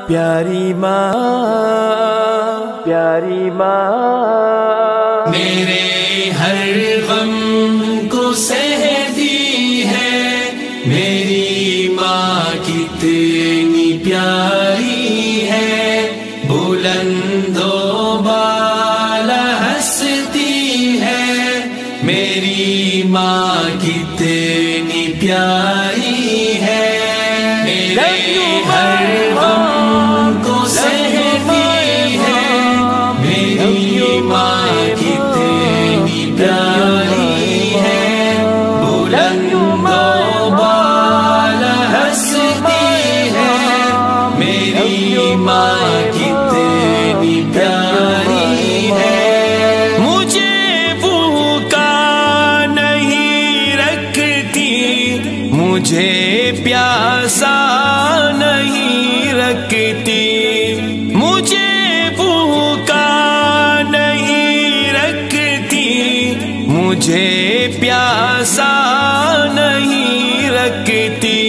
پیاری ماں، پیاری ماں، میرے ہر غم کو سہتی ہے میری ماں، کتنی پیاری ہے، بلند و بالا ہنستی ہے میری ماں، کتنی پیاری ہے، میرے ہر غم کو سہتی ہے میری ماں، کتنی پیاری ہے، بلند و بالا ہنستی ہے میری ماں، کتنی پیاری ہے، مجھے بھوکا نہیں رکھتی، مجھے پیاسا نہیں رکھتی، مجھے بھوکا نہیں رکھتی، مجھے پیاسا نہیں رکھتی،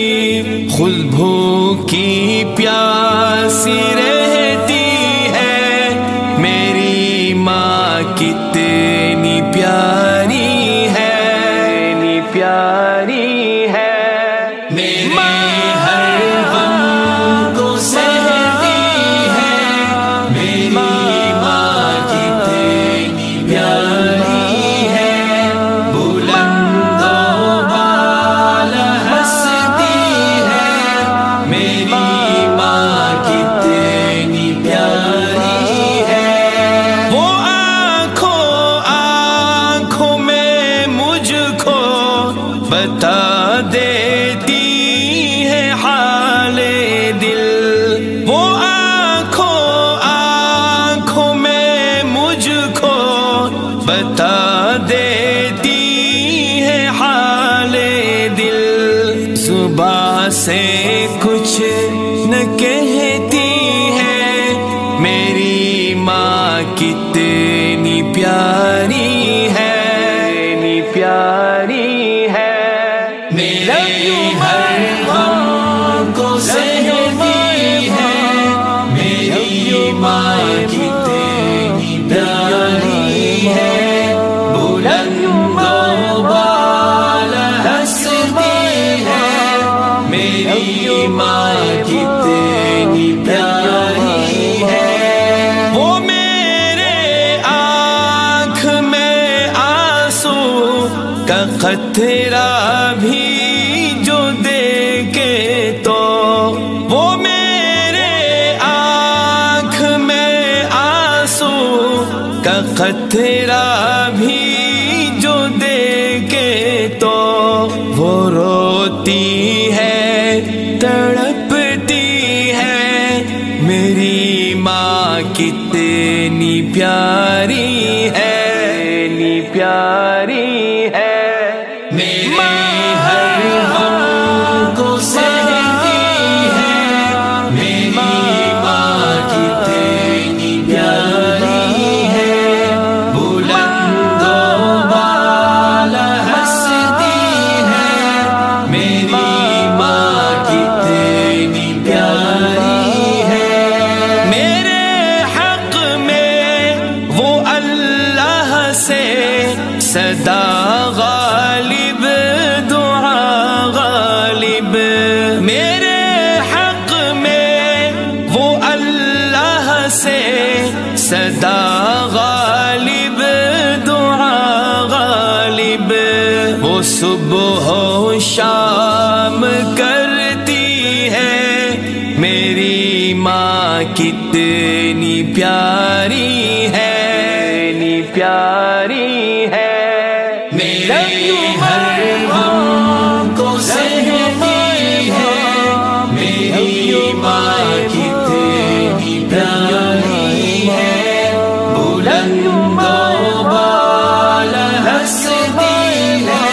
خود بھوکی پیاسی رہتی ہے میری ماں، کتنی پیاری ہے، کتنی پیاری ہے، میرے ہر غم کو سہتی ہے میری ماں، کتنی پیاری ہے، بلند و بالا ہنستی ہے میری ماں، کتنی پیاری ہے، وہ آنکھوں میں مجھ کو بتا دیتی ہے حال دل، وہ آنکھوں میں مجھ کو بتا دیتی ہے حال دل، صبح سے کچھ نہ کہتی ہے میری ماں، کتنی پیاری ہے، کتنی پیاری ہے، میرے ہر غم کو سہتی ہے میری ماں، کتنی پیاری ہے، بلند و بالا ہنستی ہے میری ماں، کتنی پیاری ہے، وہ میرے آنکھ میں آنسو کا قطرہ بھی جو دیکھے تو، وہ میرے آنکھ میں آنسو کا قطرہ بھی جو دیکھے تو، وہ روتی ہے تڑپتی ہے میری ماں، کتنی پیاری ہے، کتنی پیاری ہے، میرے ہر غم کو سہتی ہے میری ماں، کتنی پیاری ہے، بلند و بالا ہنستی ہے میری ماں، کتنی پیاری ہے، میرے حق میں وہ اللہ سے صدا غالب، دعا غالب، میرے حق میں وہ اللہ سے صدا غالب، دعا غالب، وہ صبح و شام کرتی ہے میری ماں، کتنی پیاری ہے، کتنی پیاری ہے، میرے ہر غم کو سہتی ہے میری ماں، کتنی پیاری ہے، بلند و بالا ہنستی ہے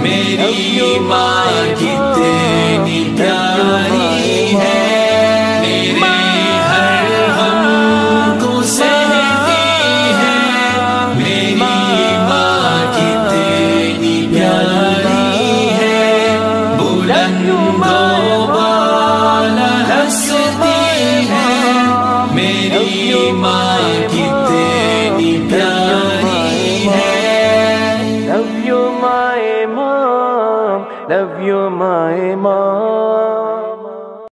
میری ماں، کتنی پیاری ہے، میرے ہر غم کو سہتی ہے میری ماں، میری ماں کتنی پیاری ہے. Love you my mom, love you my mom.